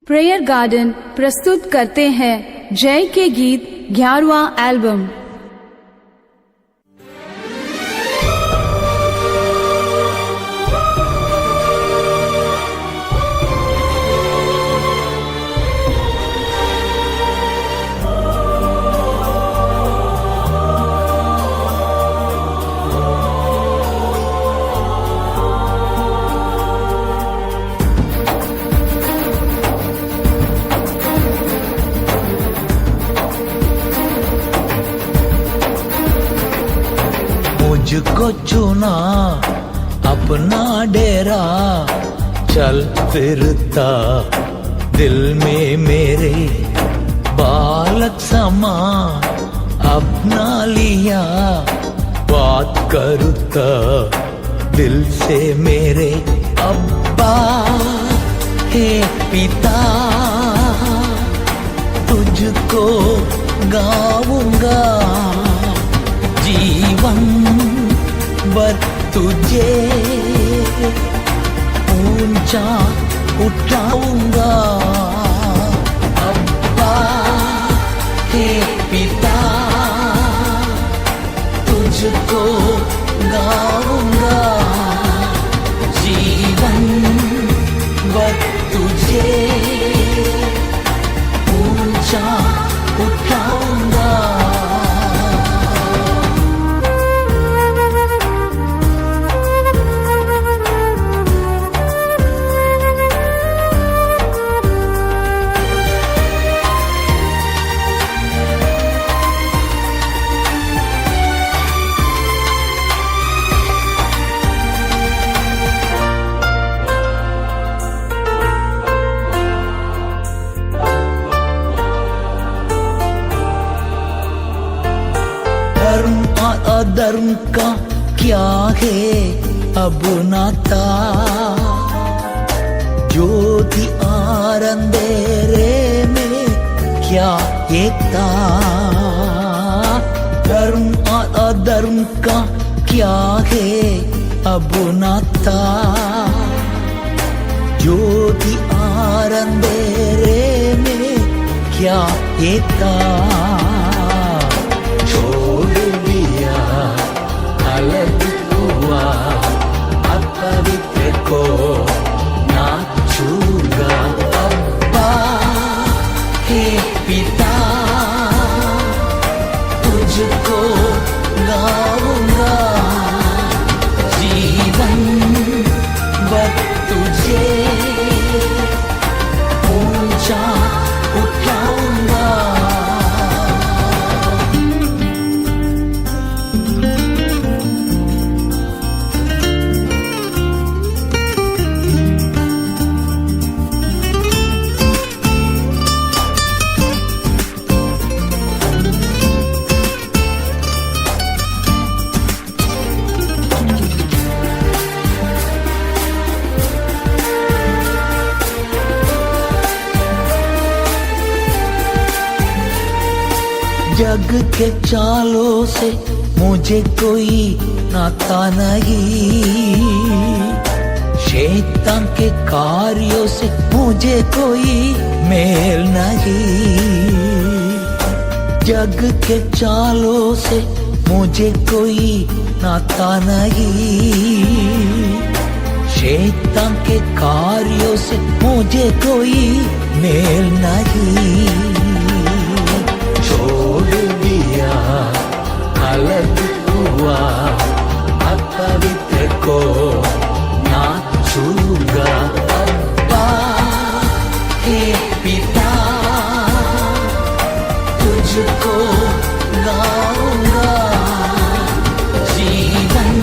Prayer garden प्रस्तुत करते हैं जय के गीत 11वां एल्बम। मुझको चुना अपना डेरा, चल फिरता दिल में मेरे बालक समा अपना लिया, बात करता दिल से मेरे अब्बा हे पिता, तुझको गाऊंगा जीवन बर तुझे ऊंचा उठाऊंगा। अब्बा हे पिता, तुझको गाऊंगा जीवन बर तुझे ऊंचा उठाऊंगा। धर्म का क्या है अब नाता, ज्योति और अंधेरे में क्या एकता। धर्म और अधर्म का क्या है अब नाता, ज्योति और अंधेरे में क्या एकता। अलग हुआ अपवित्र को ना छूगा। अब्बा हे पिता, तुझको गाऊंगा जीवन बर तुझे ऊंचा उठाऊंगा। जग के चालों से मुझे कोई नाता नहीं, शैतान के कार्यों से मुझे कोई मेल नहीं। जग के चालों से मुझे कोई नाता नहीं, शैतान के कार्यों से मुझे कोई मेल नहीं। छोड़ दिया अलग हुआ अपवित्र को ना छूगा। अब्बा हे पिता, तुझको गाऊंगा जीवन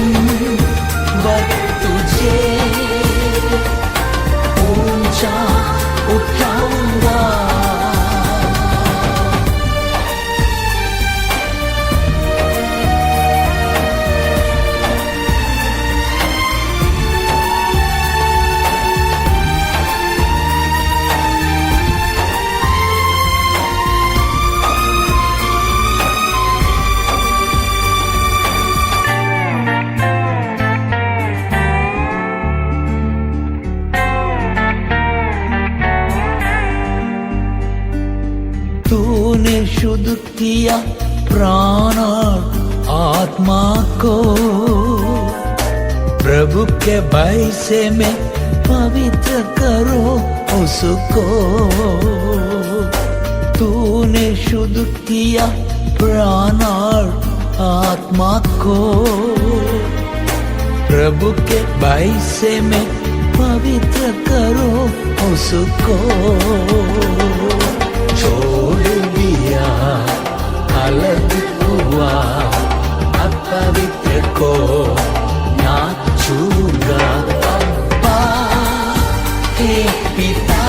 बर तुझे ऊंचा उठाऊंगा। तूने शुद्ध किया प्राण और आत्मा को, प्रभु के भय से मैं पवित्र करो उसको। तूने शुद्ध किया प्राण और आत्मा को, प्रभु के भय से मैं पवित्र करो उसको। छोड़ दिया अलग हुआ अपवित्र को ना छूगा। अब्बा हे पिता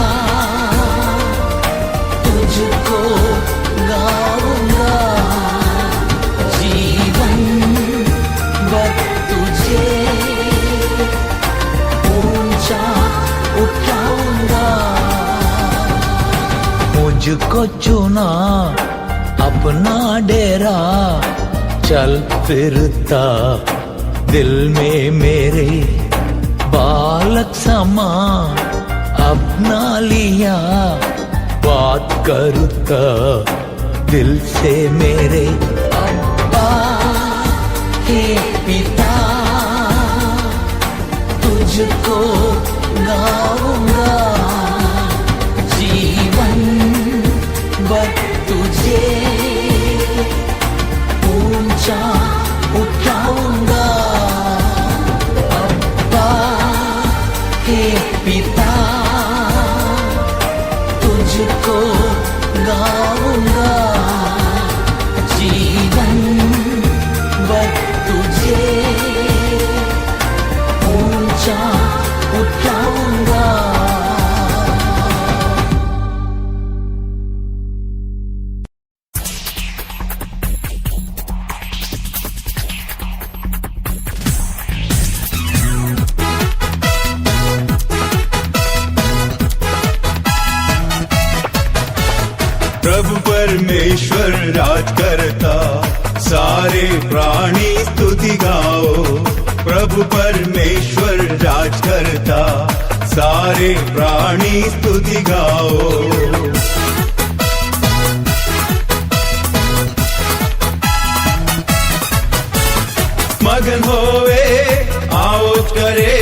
तुझको गाऊंगा, जीवन भर तुझे ऊंचा उठाऊंगा। मुझको चुना अपना डेरा, चल फिरता दिल में मेरे बालक समा अपना लिया। बात करता दिल से मेरे अब्बा हे पिता तुझको गाऊंगा, जीवन भर तुझे ऊंचा उठाऊंगा। अब्बा हे पिता तुझको गाऊंगा, जीवन भर तुझे ऊंचा उठाऊंगा। प्रभु परमेश्वर राज करता, सारे प्राणी स्तुति गाओ। प्रभु परमेश्वर राज करता, सारे प्राणी स्तुति गाओ। मगन होवे आओ करे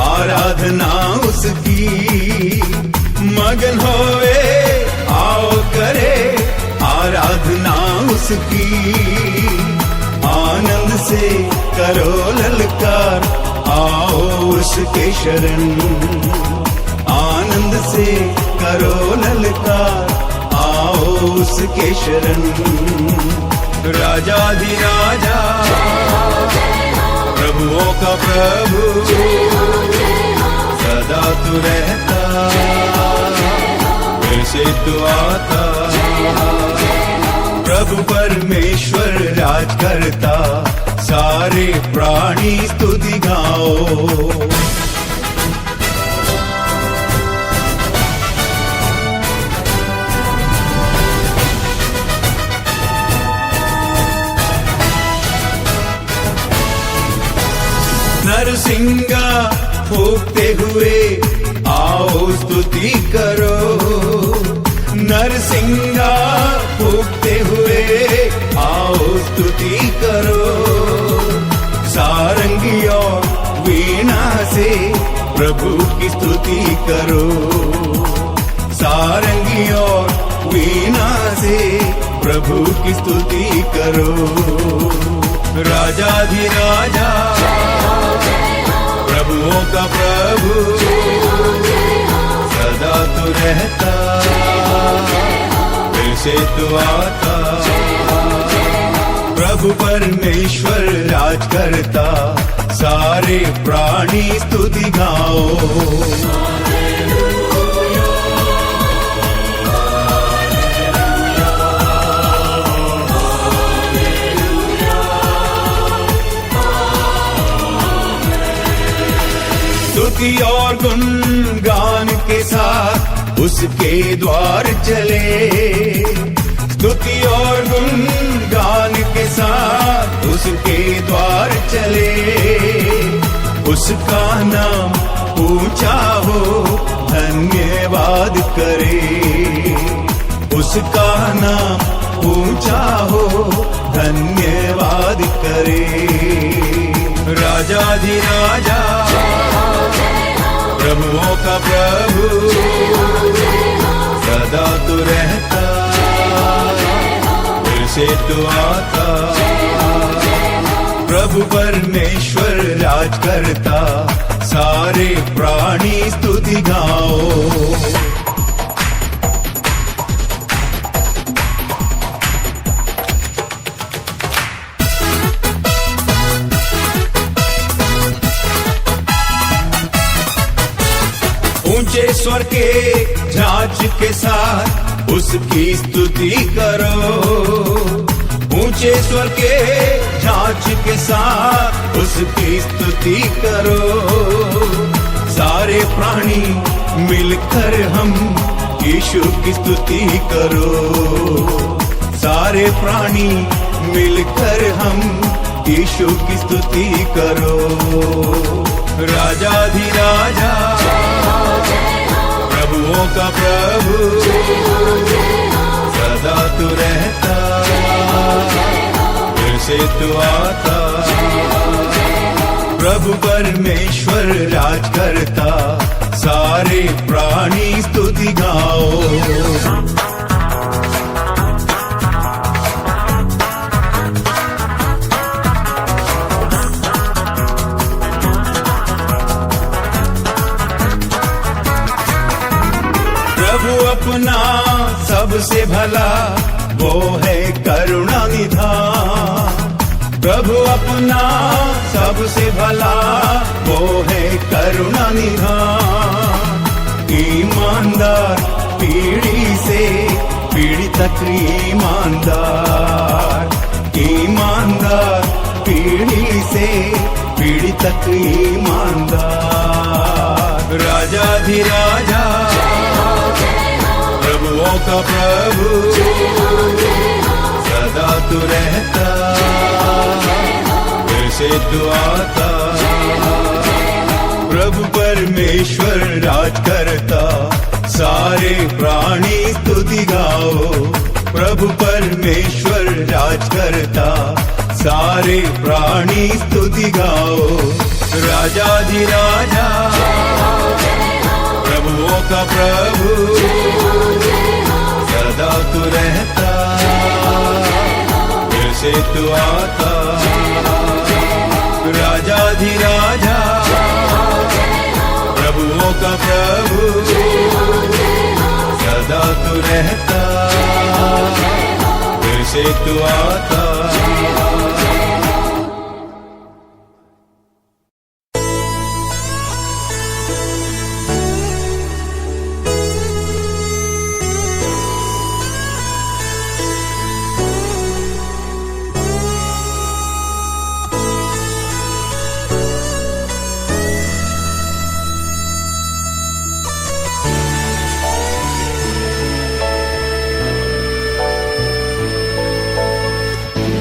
आराधना उसकी, मगन होवे आओ करे आराधना उसकी। आनंद से करो ललकार, आओ उसके शरण। आनंद से करो ललकार, आओ उसके शरण। राजाधिराजा प्रभुओं का प्रभु, सदा तू रहता फिर से तू आता। प्रभु परमेश्वर राज करता, सारे प्राणी स्तुति गाओ। नरसिंगा फूकते हुए आओ स्तुति करो। नरसिंगा फूकते हुए आओ स्तुति करो। सारंगी और वीणा से प्रभु की स्तुति करो। सारंगी और वीणा से प्रभु की स्तुति करो। राजाधिराजा प्रभुओं का प्रभु, सदा तू रहता फिर से तू आता। प्रभु परमेश्वर राज करता, सारे प्राणी स्तुति गाओ। स्तुति और गुणगान के साथ उसके द्वार चले। स्तुति और गुणगान के साथ उसके द्वार चले। उसका नाम ऊंचा हो धन्यवाद करे। उस उसका नाम ऊंचा हो, धन्यवाद करे। राजाधिराजा, प्रभुओं का प्रभु, सदा तू रहता, फिर से तू आता। प्रभु परमेश्वर राज करता, सारे प्राणी स्तुति गाओ। ऊंचे स्वर के झांझ के साथ उसकी स्तुति करो। ऊंचे स्वर के झांझ के साथ उसकी स्तुति करो। सारे प्राणी मिलकर हम यीशु की स्तुति करो। सारे प्राणी मिलकर हम यीशु की स्तुति करो। राजाधिराजा, प्रभुओं का प्रभु, सदा तू रहता, फिर से तू आता। प्रभु परमेश्वर राज करता, सारे प्राणी स्तुति गाओ। अपना सबसे भला वो है करुणा निधान। प्रभु अपना सबसे भला वो है करुणा निधान। ईमानदार पीढ़ी से पीढ़ी तक ईमानदार। ईमानदार पीढ़ी से पीढ़ी तक ईमानदार। राजाधिराजा, प्रभुओं का प्रभु, सदा तू रहता, फिर से तू आता। प्रभु परमेश्वर राज करता, सारे प्राणी स्तुति गाओ। प्रभु परमेश्वर राज करता, सारे प्राणी स्तुति गाओ। राजाधिराजा, प्रभुओं का प्रभु, सदा तू रहता, फिर से तू आता। राजाधिराजा, प्रभुओं का प्रभु, सदा तू रहता, फिर से तू आता।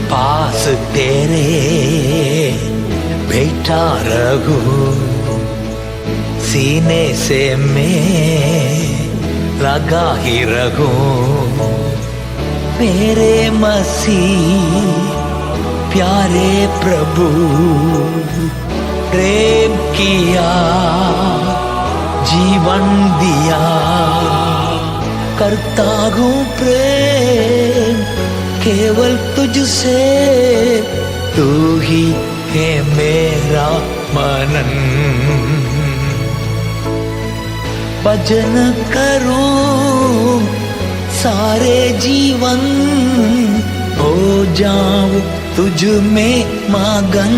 पास तेरे बैठा रहूं, सीने से मैं लगा ही रहूं। मेरे मसीह प्यारे प्रभु, प्रेम किया, जीवन दिया, करता हूँ प्रेम केवल तुझसे। तू ही है मेरा मनन, भजन करूं सारे जीवन, हो जाऊं तुझ में मगन।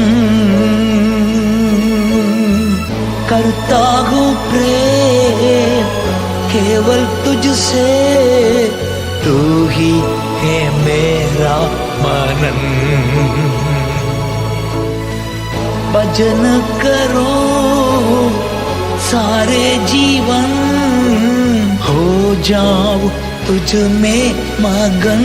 करता हूँ प्रेम केवल तुझसे, तू ही है मेरा मनन। भजन करो सारे जीवन, हो जाओ तुझ में मगन।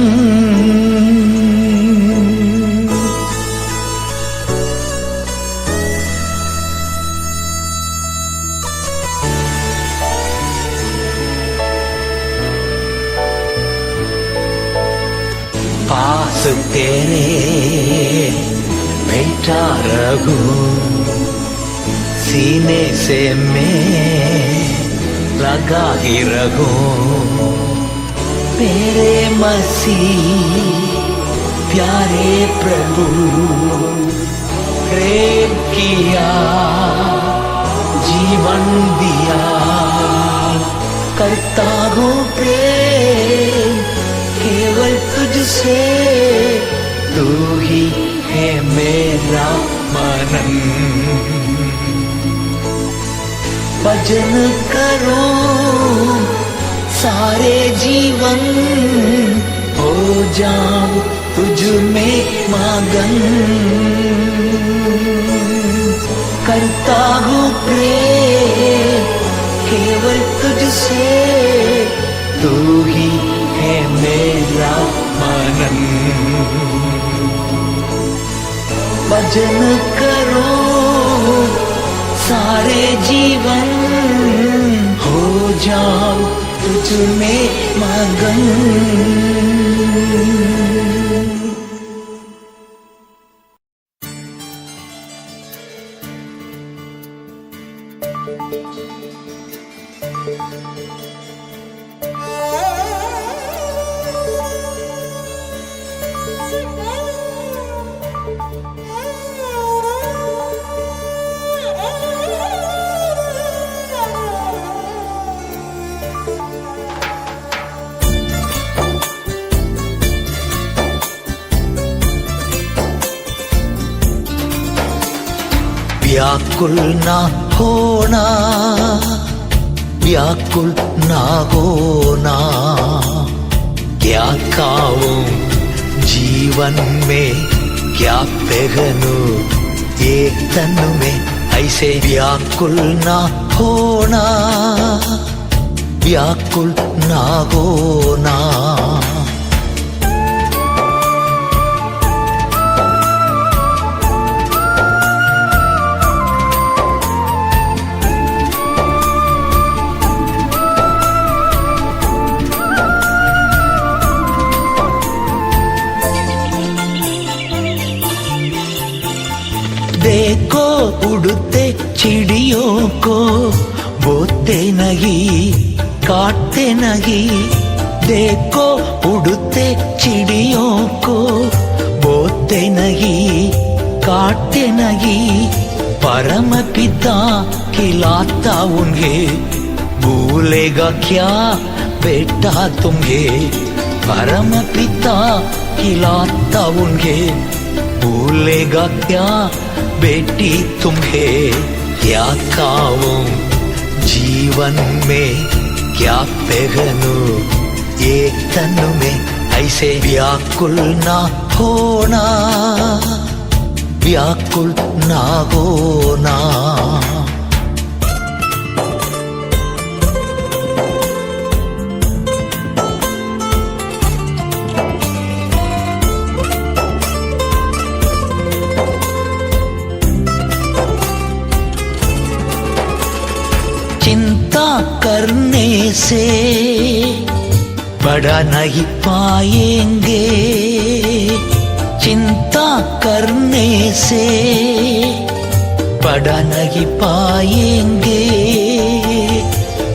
सांस तेरे बैठा रहूं, सीने से मैं लगा ही रहूं। मेरे मसीह प्यारे प्रभु, प्रेम किया, जीवन दिया, करता हूँ प्रेम केवल तुझसे। तू ही है मेरा मनन, भजन करूं सारे जीवन, हो जाऊं तुझ में मगन। करता हूँ प्रेम केवल तुझसे, तू ही है मेरा मनन। भजन करो सारे जीवन, हो जाओ तुझ में मगन। व्याकुल ना होना, व्याकुल ना होना, क्या खाऊं जीवन में, क्या पहनूं एक तन में, ऐसे व्याकुल ना होना, व्याकुल ना होना। देखो उड़ते चिड़ियों को, बोते नहीं काटते नहीं। देखो उड़ते चिड़ियों को, बोते नहीं काटते नहीं। परम पिता खिलाता उन्हें, भूलेगा क्या बेटा तुम्हें। परम पिता खिलाता उन्हें, भूलेगा क्या बेटी तुम्हें। क्या खाऊं जीवन में, क्या पहनूं एक तन में, ऐसे व्याकुल ना होना, व्याकुल ना होना। चिंता करने से बड़ा नहीं पाएंगे, चिंता करने से बड़ा नहीं पाएंगे।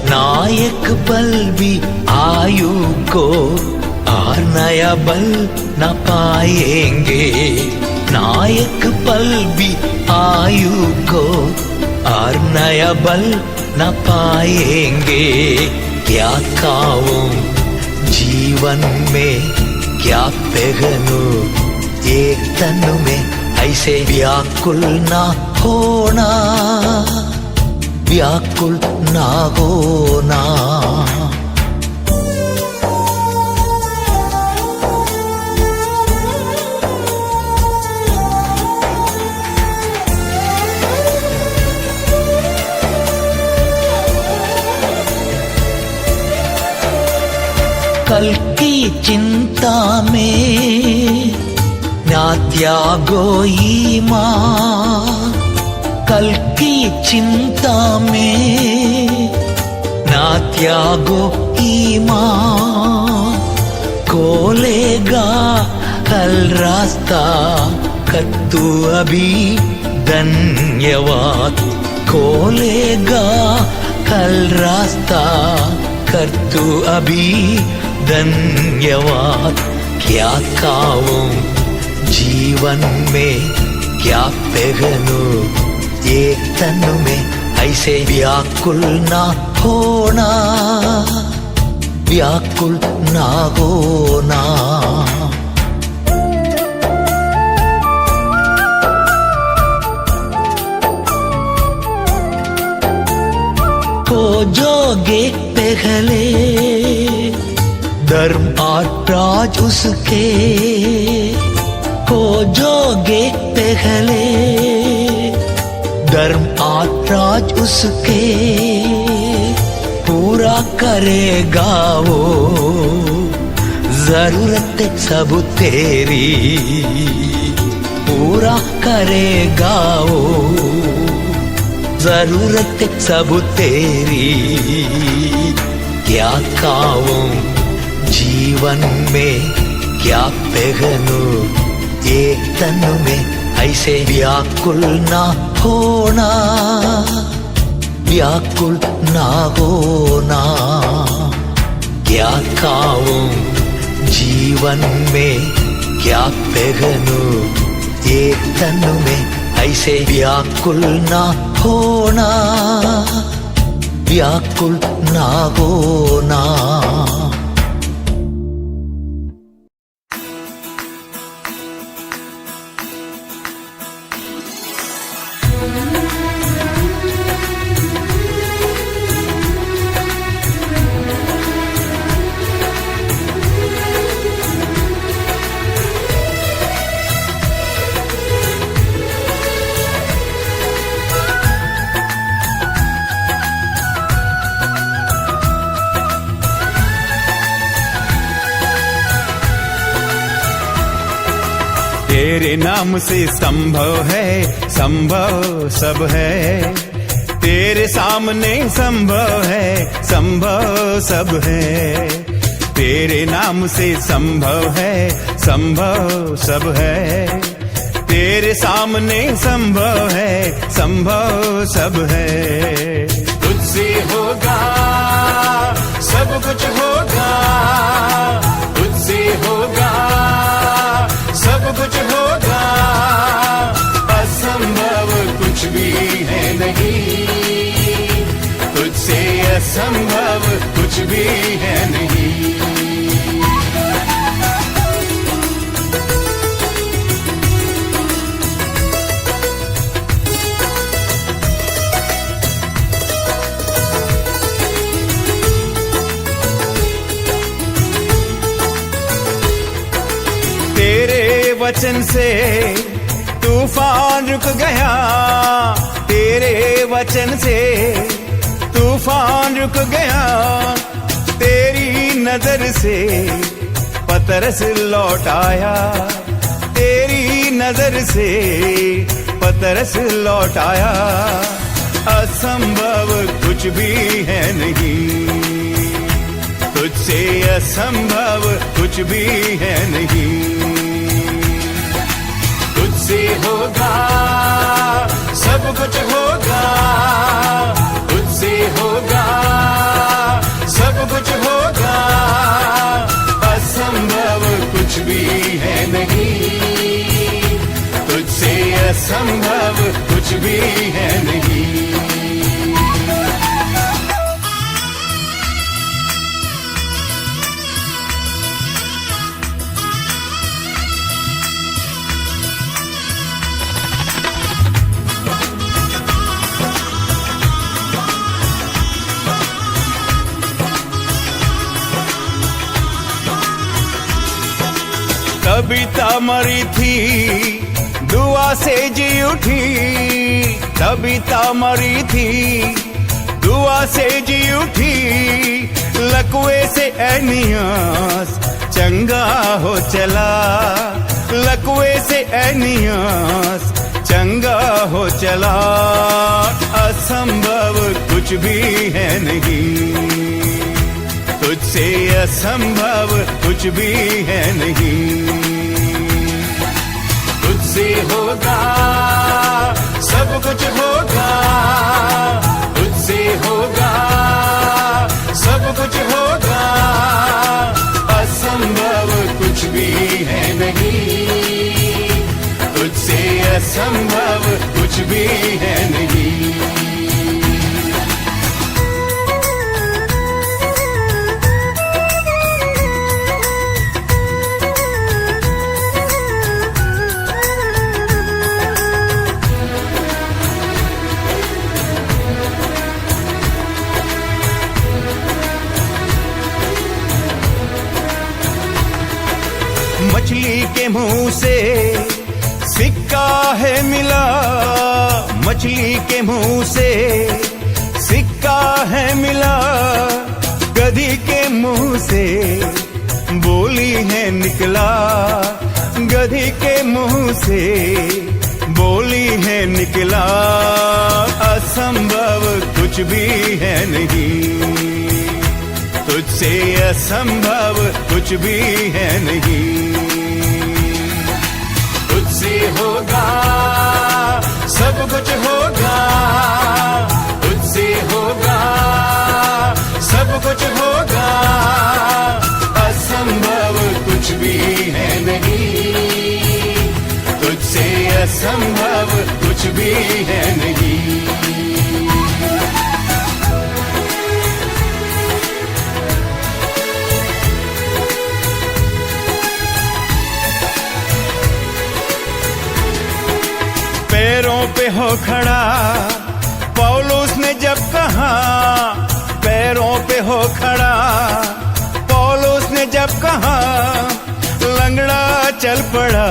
नायक बल भी आयु को और नया बल न पाएंगे। नायक बल भी आयु को और नया बल न पाएंगे। क्या खाऊं जीवन में, क्या पहनूं एक तन में, ऐसे व्याकुल ना होना, व्याकुल ना होना। कल की चिंता में ना त्यागो ईमान। कल की चिंता में ना त्यागो ईमान। खोलेगा कल रास्ता कर तू अभी धन्यवाद खोलेगा कल रास्ता कर तू अभी धन्यवाद क्या खाऊं जीवन में क्या पहनूं ये तन में ऐसे व्याकुल ना होना व्याकुल ना होना खोजोगे पहले धर्म और राज उसके खोजोगे पहले धर्म और राज उसके पूरा करेगा वो जरूरत सब तेरी पूरा करेगा वो जरूरत सब तेरी क्या खाऊं जीवन में क्या पहनूं ये तन में ऐसे व्याकुल ना होना व्याकुल ना होना क्या खाऊं जीवन में क्या पहनूं ये तन में ऐसे व्याकुल ना होना व्याकुल ना होना तेरे नाम से संभव है संभव सब है तेरे सामने संभव है संभव सब है तेरे नाम से संभव है संभव सब है तेरे सामने संभव है संभव सब है तुझसे होगा सब कुछ होगा तुझसे होगा सब कुछ होगा असंभव कुछ भी है नहीं तुझसे असंभव कुछ भी है नहीं वचन से तूफान रुक गया तेरे वचन से तूफान रुक गया तेरी नजर से पतरस लौट आया तेरी नजर से पतरस लौट आया असंभव कुछ भी है नहीं तुझसे असंभव कुछ भी है नहीं तुझसे होगा सब कुछ होगा तुझसे होगा सब कुछ होगा असंभव कुछ भी है नहीं तुझसे असंभव कुछ भी है नहीं तबीता मरी थी दुआ से जी उठी तबीता मरी थी दुआ से जी उठी लकवे से एनियास चंगा हो चला लकवे से एनियास चंगा हो चला असंभव कुछ भी है नहीं तुझसे असंभव कुछ भी है नहीं तुझसे होगा सब कुछ होगा, तुझसे होगा सब कुछ होगा, असंभव कुछ भी है नहीं, तुझसे असंभव कुछ भी है नहीं। मछली के मुंह से सिक्का है मिला, मछली के मुंह से सिक्का है मिला, गधी के मुंह से बोली है निकला, गधी के मुंह से बोली है निकला, असंभव कुछ भी है नहीं, तुझसे असंभव कुछ भी है नहीं, तुझसे होगा सब कुछ होगा, तुझसे होगा सब कुछ होगा, असंभव कुछ भी है नहीं, तुझसे असंभव कुछ भी है नहीं। पैरों पे हो खड़ा पौलुस ने जब कहा, पैरों पे हो खड़ा पौलुस ने जब कहा, लंगड़ा चल पड़ा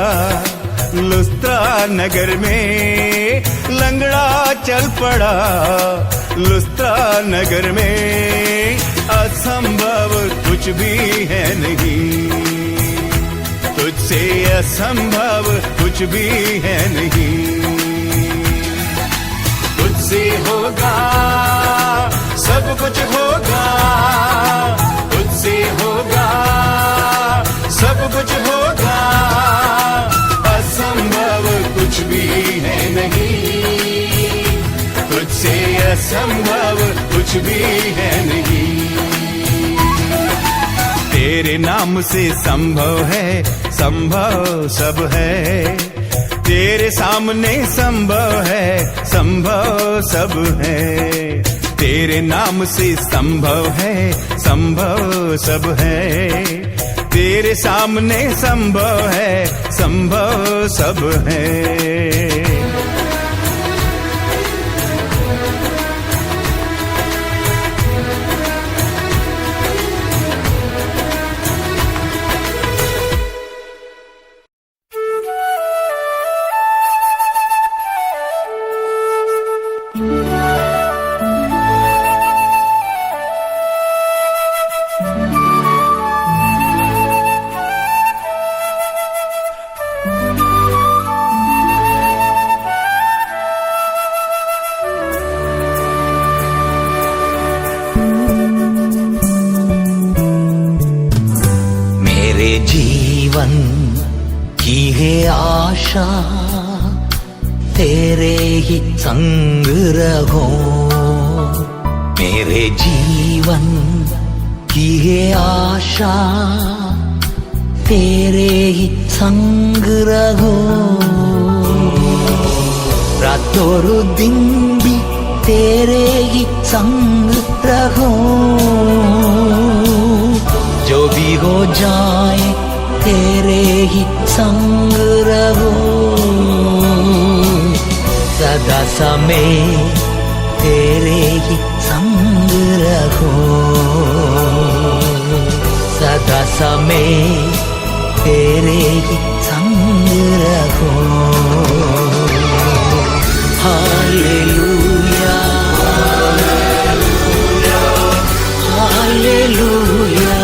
लुस्त्रा नगर में, लंगड़ा चल पड़ा लुस्त्रा नगर में, असंभव कुछ भी है नहीं, तुझसे असंभव कुछ भी है नहीं, तुझसे होगा सब कुछ होगा, तुझसे होगा सब कुछ होगा, असंभव कुछ भी है नहीं, तुझसे असंभव कुछ भी है नहीं। तेरे नाम से संभव है, संभव सब है, तेरे सामने संभव है, संभव सब है, तेरे नाम से संभव है, संभव सब है, तेरे सामने संभव है, संभव सब है। जीवन की है आशा, तेरे ही संग रहो, मेरे जीवन की है आशा, तेरे ही संग रहो, रातों दिन भी तेरे ही संग रहो, जो भी हो जाए तेरे ही संग रहो, सदा समय तेरे ही संग रहो, सदा समय तेरे ही संग रहो। हालेलुया, हालेलुया,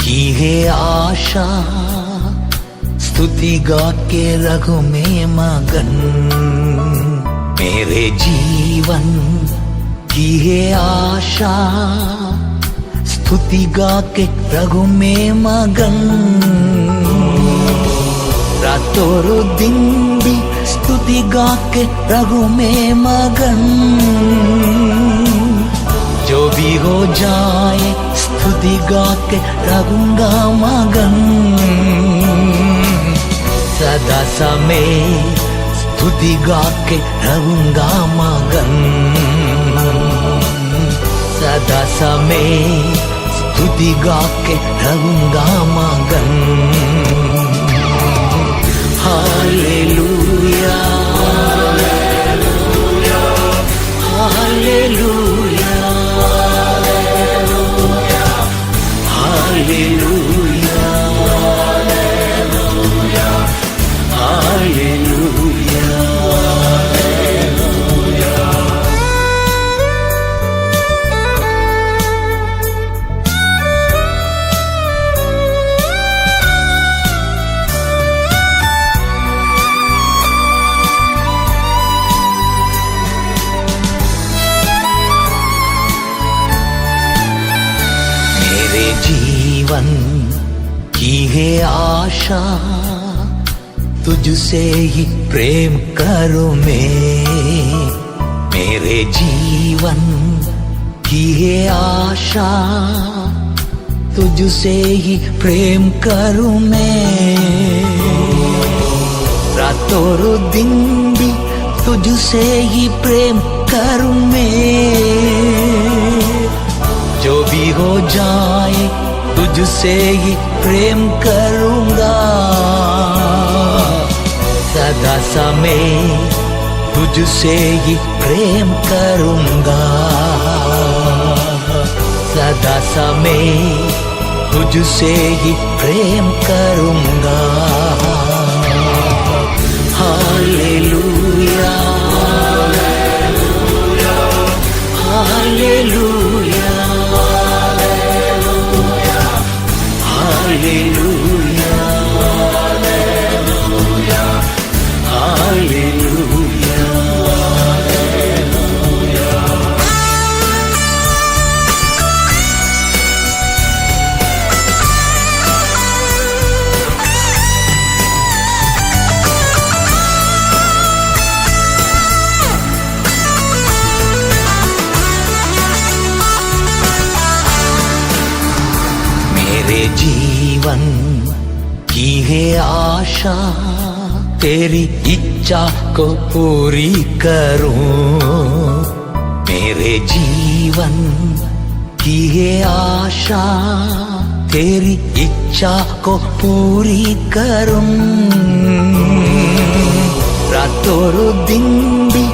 की है आशा, स्तुति गा के रघु में मगन। मेरे जीवन की है आशा, स्तुति गा के रघु में मगन। रातों दिन भी स्तुति गा के रघु में मगन। जो भी हो जाए स्तुति गा के रहूंगा मगन। सदा समय स्तुति गा के रहूंगा मगन। सदा समय स्तुति गा के रहूंगा मगन। Hallelujah hallelujah hallelujah hallelujah hallelujah. जीवन की है आशा, तुझसे ही प्रेम करूं मैं। मेरे जीवन की है आशा, तुझसे ही प्रेम करूं मैं। रातों दिन भी तुझसे ही प्रेम करूं मैं। जो भी हो जाए तुझसे ही प्रेम करूंगा। सदा समय तुझसे ही प्रेम करूंगा। सदा समय तुझसे ही प्रेम करूंगा। Hallelujah hallelujah hallelujah hallelujah hallelujah. मेरे जीवन की है आशा, तेरी इच्छा को पूरी करूं। मेरे जीवन की है आशा, तेरी इच्छा को पूरी करूं। रातों दिन भी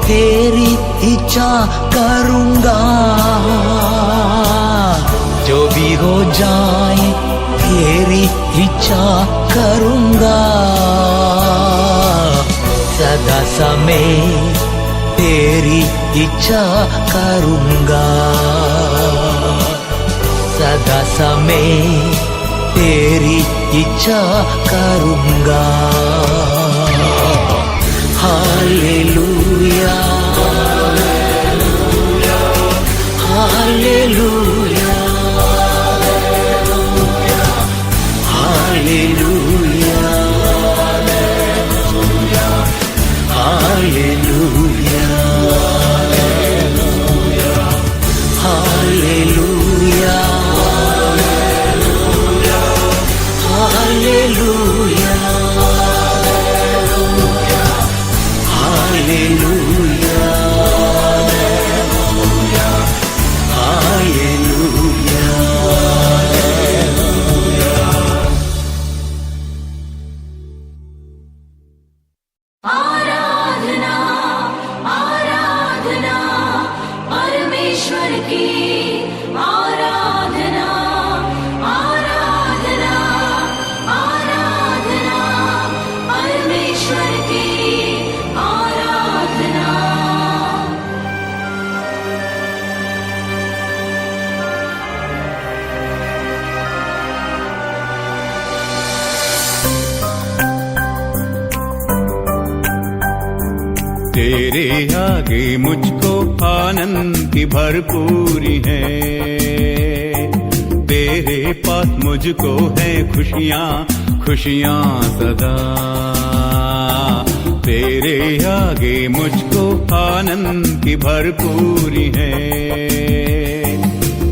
तेरी इच्छा करूंगा। जो भी हो जाए तेरी इच्छा करूंगा। सदा समय तेरी इच्छा करूंगा। सदा समय तेरी इच्छा करूंगा। Hallelujah hallelujah hallelujah hallelujah hallelujah hallelujah. तेरे आगे मुझको आनंद की भरपूरी है, तेरे पास मुझको है खुशियाँ खुशियाँ सदा। तेरे आगे मुझको आनंद की भरपूरी है,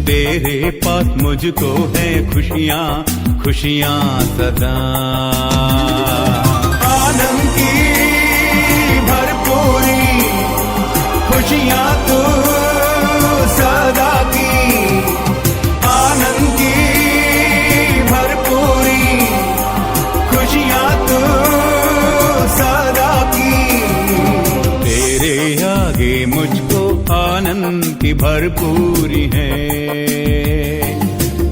तेरे पास मुझको है खुशियाँ खुशियाँ सदा। आनंद की भरपूरी खुशियाँ तू सदा की, आनंद की भरपूरी खुशियाँ तू सदा की। तेरे आगे मुझको आनंद की भरपूरी है,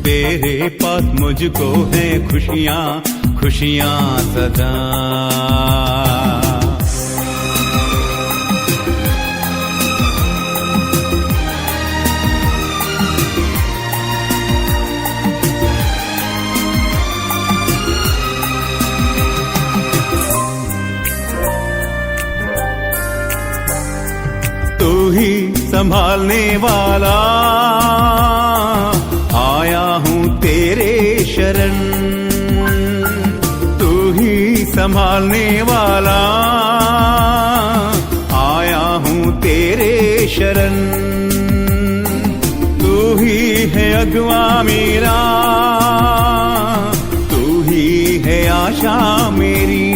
तेरे पास मुझको है खुशियाँ खुशियाँ सदा। तू ही संभालने वाला, आया हूँ तेरे शरण। तू ही संभालने वाला, आया हूँ तेरे शरण। तू ही है अगवा मेरा, तू ही है आशा मेरी,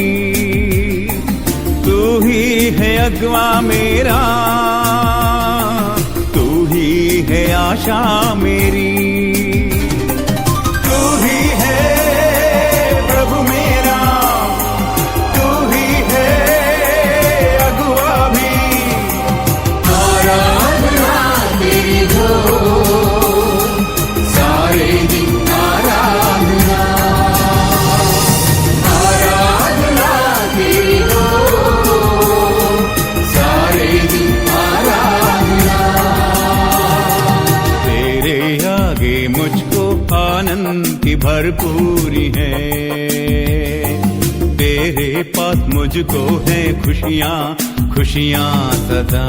तू ही है अगवा मेरा, तू ही है आशा मेरी। तू ही है प्रभु मेरा, तू ही है अगुआ भी। आराधना तेरी हो सारे दिन, आराधना आराधना तेरी हो सारे दिन, आराधना। तेरे आगे मुझको आनंद की भरपूरी है, तेरे पास मुझको है खुशियाँ खुशियाँ सदा।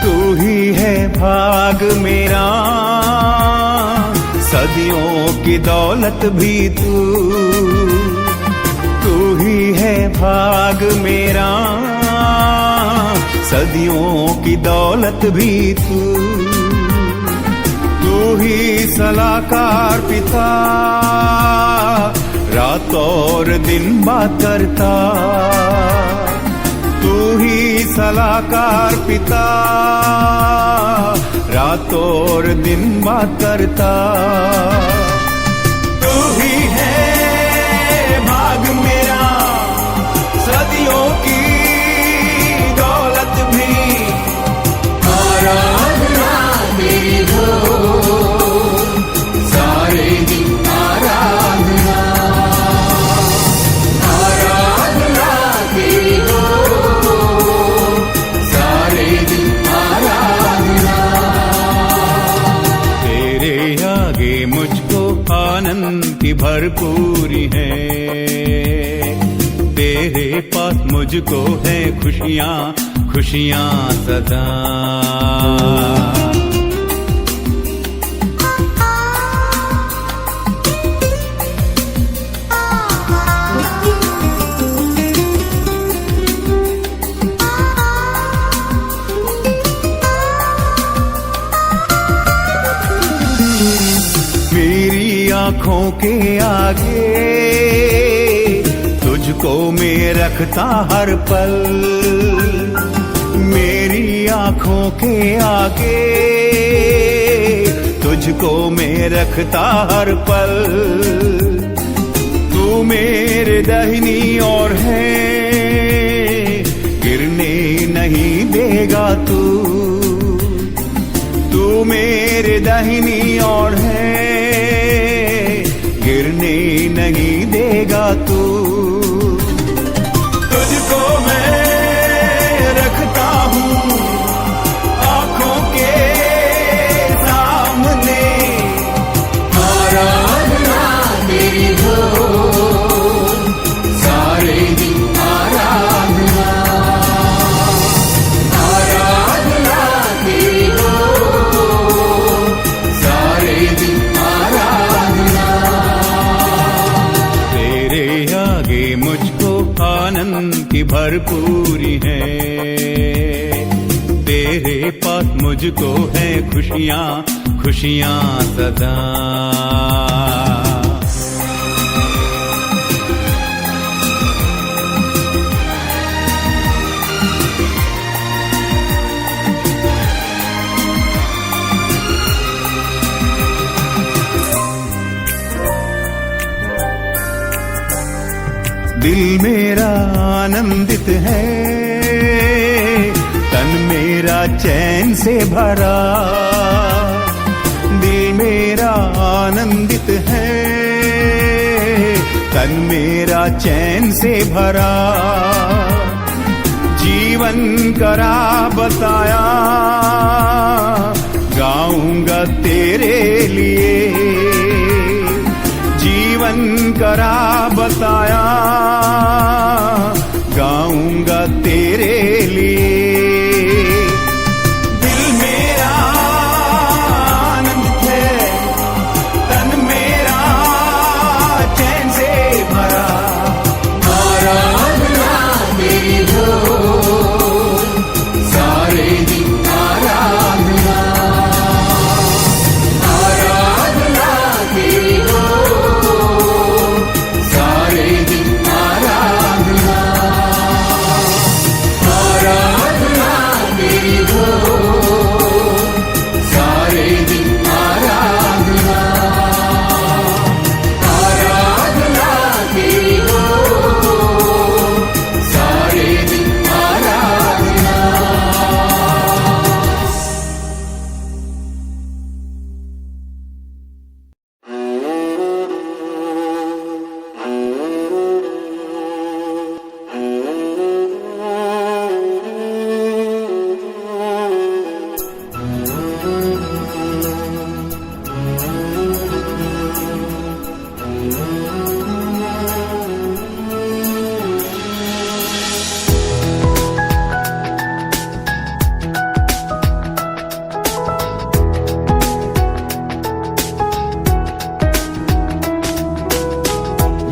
तू ही है भाग मेरा, सदियों की दौलत भी तू। तू ही है भाग मेरा, सदियों की दौलत भी तू। तू ही सलाहकार पिता, रात और दिन बात करता। तू ही सलाहकार पिता, रात और दिन बात करता। तू ही है भाग मेरा, सदियों की दौलत भी। आराधना तेरी हो सारे दिन, आराधना आराधना तेरी हो सारे दिन, आराधना। तेरे आगे मुझको आनंद की भरपूरी है, तेरे पास मुझको है खुशियाँ खुशियाँ सदा। मेरी आँखों के आगे तुझको मैं रखता हर पल, मेरी आँखों के आगे तुझको मैं रखता हर पल। तू मेरे दाहिनी ओर है, गिरने नहीं देगा तू। तू मेरे दाहिनी ओर है, गिरने नहीं देगा तू। भरपूरी है। तेरे पास मुझको है खुशियाँ खुशियाँ सदा। दिल मेरा आनंदित है, तन मेरा चैन से भरा। दिल मेरा आनंदित है, तन मेरा चैन से भरा। जीवन करा बताया, गाऊंगा तेरे लिए। जीवन करा बताया, गाऊंगा तेरे लिए। दिल मेरा आनंद है, तन मेरा चैन से भरा। आराधना तेरी हो, सारे दिन आराधना। आराधना तेरी हो,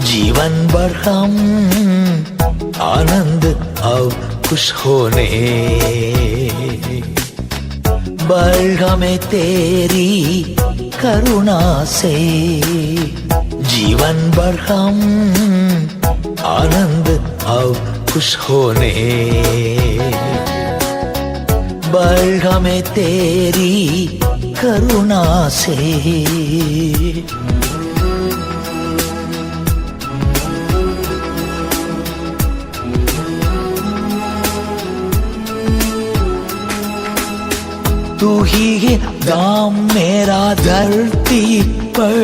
जीवन भर हम आनंद और खुश होने, बल हमें तेरी करुणा से। जीवन भर हम आनंद और खुश होने, बल हमें तेरी करुणा से। तू ही है दाम मेरा धरती पर,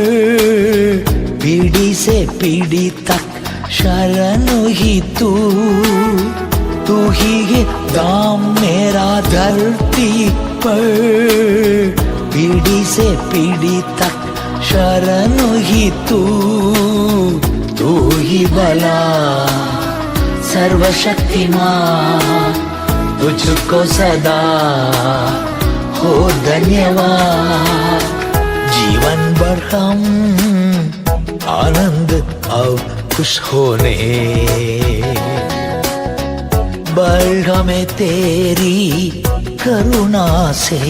पीढ़ी से पीढ़ी तक शरण ही तू। तू ही है दाम मेरा धरती पर, पीढ़ी से पीढ़ी तक शरण ही तू। तू ही भला सर्वशक्तिमान, तुझको सदा हो धन्यवाद। जीवन भर हम आनंद और खुश होने, बल हमें तेरी करुणा से।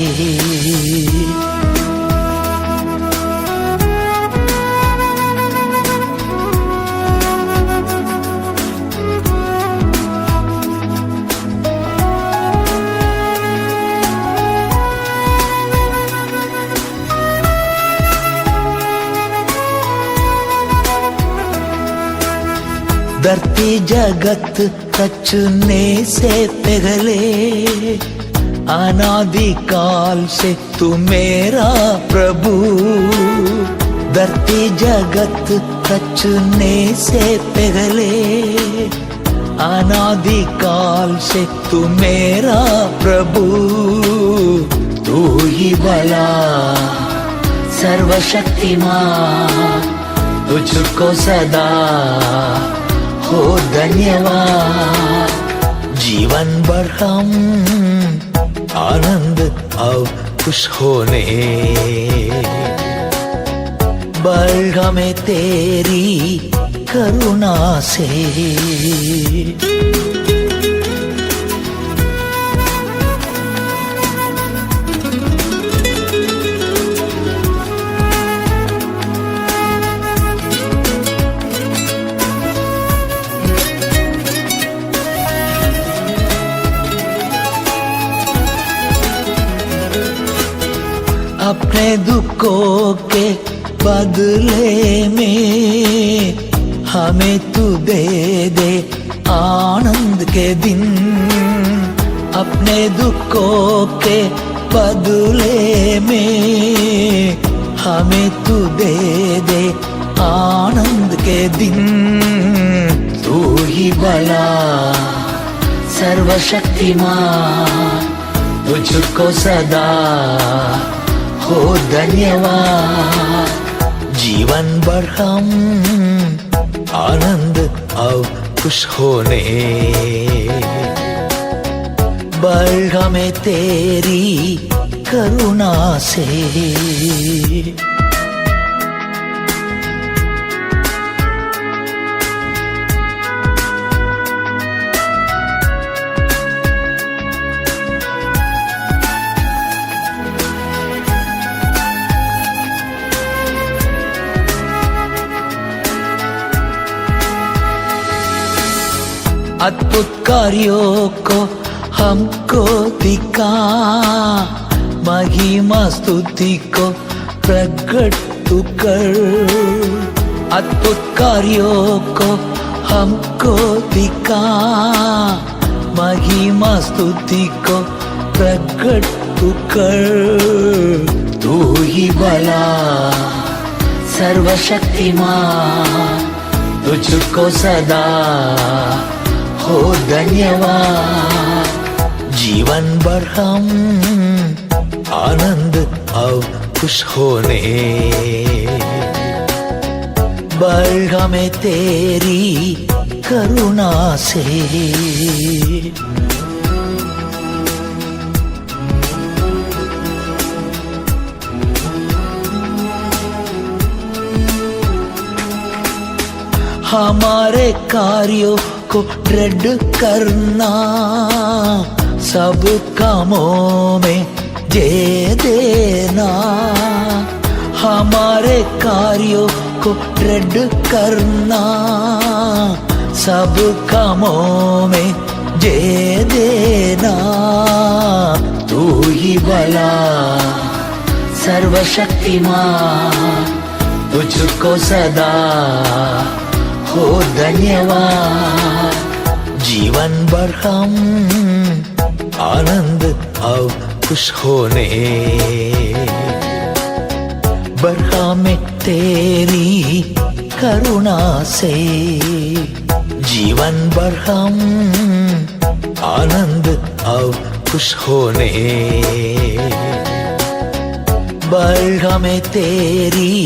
धरती जगत रचने से पहले, अनादिकाल से तू मेरा प्रभु। धरती जगत रचने से पहले, अनादिकाल से तू मेरा प्रभु। तू ही भला सर्वशक्तिमान, तुझको सदा हो धन्यवाद। जीवन भर हम आनंद और खुश होने, बल हमें तेरी करुणा से। अपने दुखों के बदले में हमें तू दे दे आनंद के दिन। अपने दुखों के बदले में हमें तू दे दे आनंद के दिन। तू ही भला सर्वशक्तिमान, तुझको सदा हो धन्यवाद। जीवन भर हम आनंद और खुश होने, बढ़ हमें तेरी करुणा से। अद्भुत कार्यों को हमको दिखा, महिमा स्तुति को प्रकट तू कर। अद्भुत कार्यों को हमको दिखा, महिमा स्तुति को प्रकट तू कर। तू ही भला सर्वशक्तिमान, तुझको सदा हो धन्यवाद। जीवन भर हम आनंद और खुश होने, बढ़ हमें तेरी करुणा से। हमारे कार्यों को दृढ़ करना, सब कामों में जय देना। हमारे कार्यों को दृढ़ करना, सब कामों में जय देना। तू ही भला सर्वशक्तिमान, तुझको सदा हो धन्यवाद। जीवन भर हम आनंद और खुश होने, बढ़ा में तेरी करुणा से। जीवन भर हम आनंद और खुश होने, बढ़ा में तेरी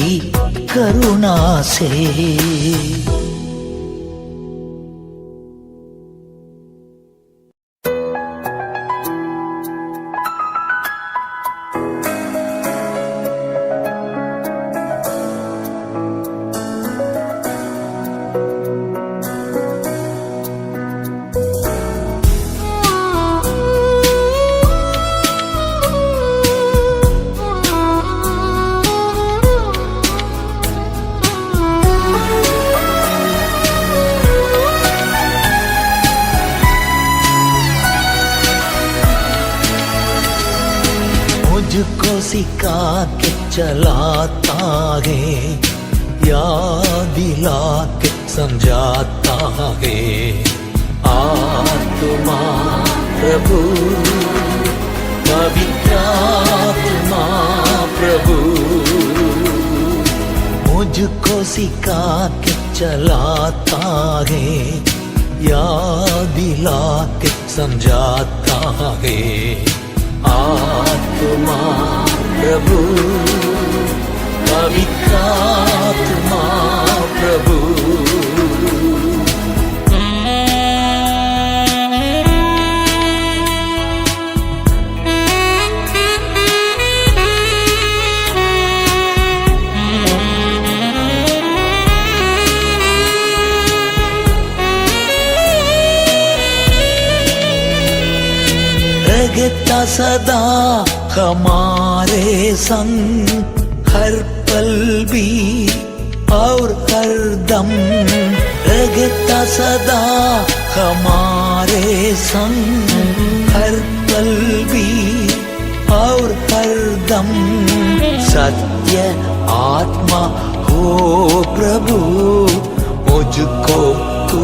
करुणा से। मुझको सिखा के चलाता है, याद दिला के समझाता है। आत्मा प्रभु, पवित्र आत्मा प्रभु, मुझको सिखा के चलाता है, याद दिला के समझाता है। आत्मा प्रभु, पवित्र आत्मा प्रभु, रहता सदा हमारे संग, हर पल भी और हर दम। रहता सदा हमारे संग, हर पल भी और हर दम। सत्य आत्मा हो प्रभु, मुझको तू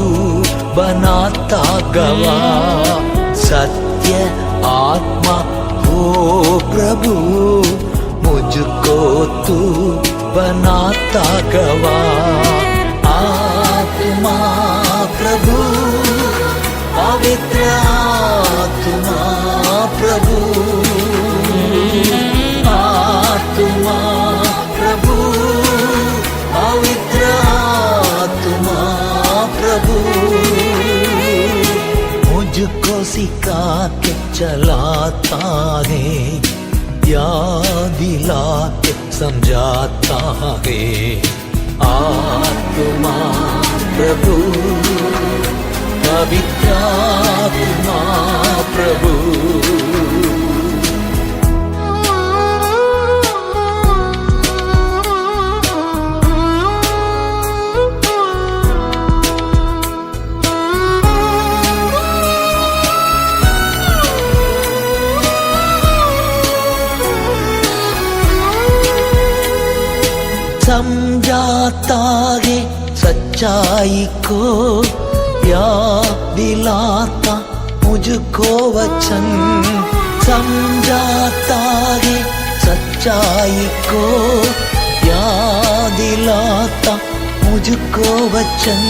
बनाता गवाह। सत्य आत्मा हो प्रभु, मुझको तू बनाता गवाह। आत्मा प्रभु, पवित्र आत्मा प्रभु, आत्मा प्रभु, पवित्र आत्मा प्रभु, मुझको सिखा के चलाता है, याद दिला के समझाता है। आत्मा प्रभु, पवित्र आत्मा प्रभु, समझाता है सच्चाई को, याद दिलाता मुझको वचन। समझाता है सच्चाई को, याद दिलाता मुझको वचन।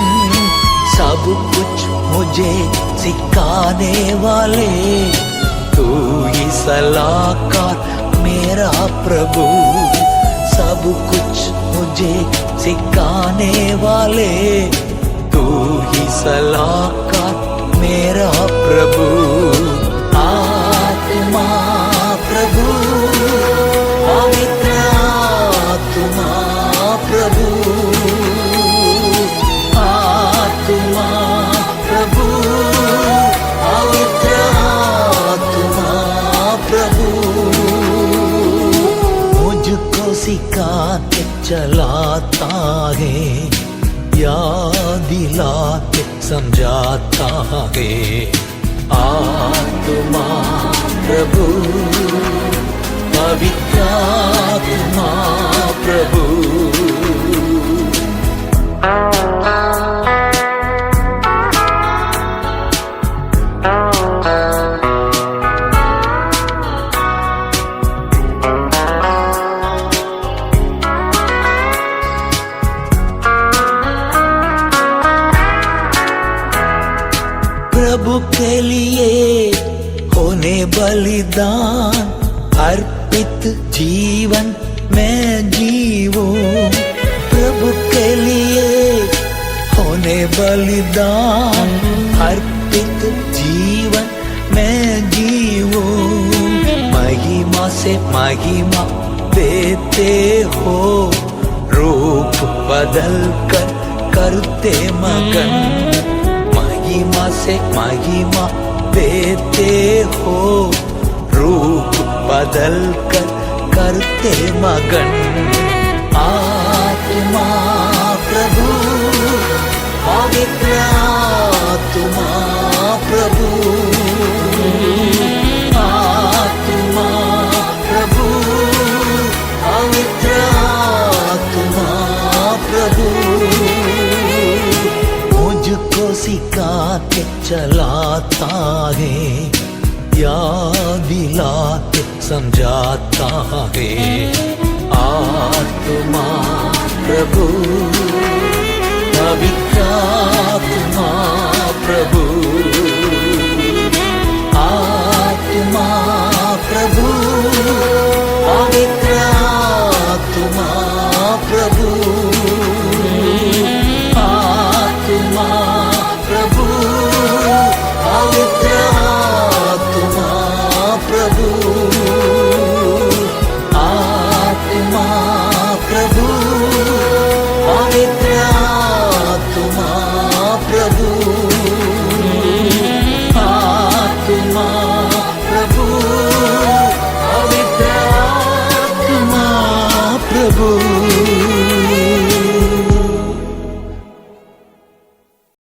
सब कुछ मुझे सिखाने वाले, तू ही सलाहकार मेरा प्रभु। सब कुछ मुझे सिखाने वाले, तू ही सलाहकार मेरा प्रभु। आत्मा प्रभु, पवित्र आत्मा प्रभु, आत्मा प्रभु, पवित्र आत्मा प्रभु, मुझको सिखा के चलाता है, याद दिला के समझाता है। आत्मा प्रभु, पवित्र आत्मा प्रभु, प्रभु के लिए होने बलिदान, अर्पित जीवन मैं जीवूं। प्रभु के लिए होने बलिदान, अर्पित जीवन मैं जीवूं। महिमा से महिमा देते हो, रूप बदल कर करते मगन। महिमा से महिमा देते हो, रूप बदल कर करते मगन। आत्मा प्रभु, पवित्र आत्मा प्रभु, आत्मा प्रभु, पवित्र आत्मा प्रभु, मुझको सिखा के चलाता है, याद दिला के समझाता है। आत्मा प्रभु, पवित्र आत्मा प्रभु, आत्मा प्रभु, पवित्र आत्मा प्रभु, आत्मा प्रभु, पवित्र आत्मा प्रभु, आत्मा प्रभु, पवित्र आत्मा प्रभु, आत्मा प्रभु, पवित्र आत्मा प्रभु।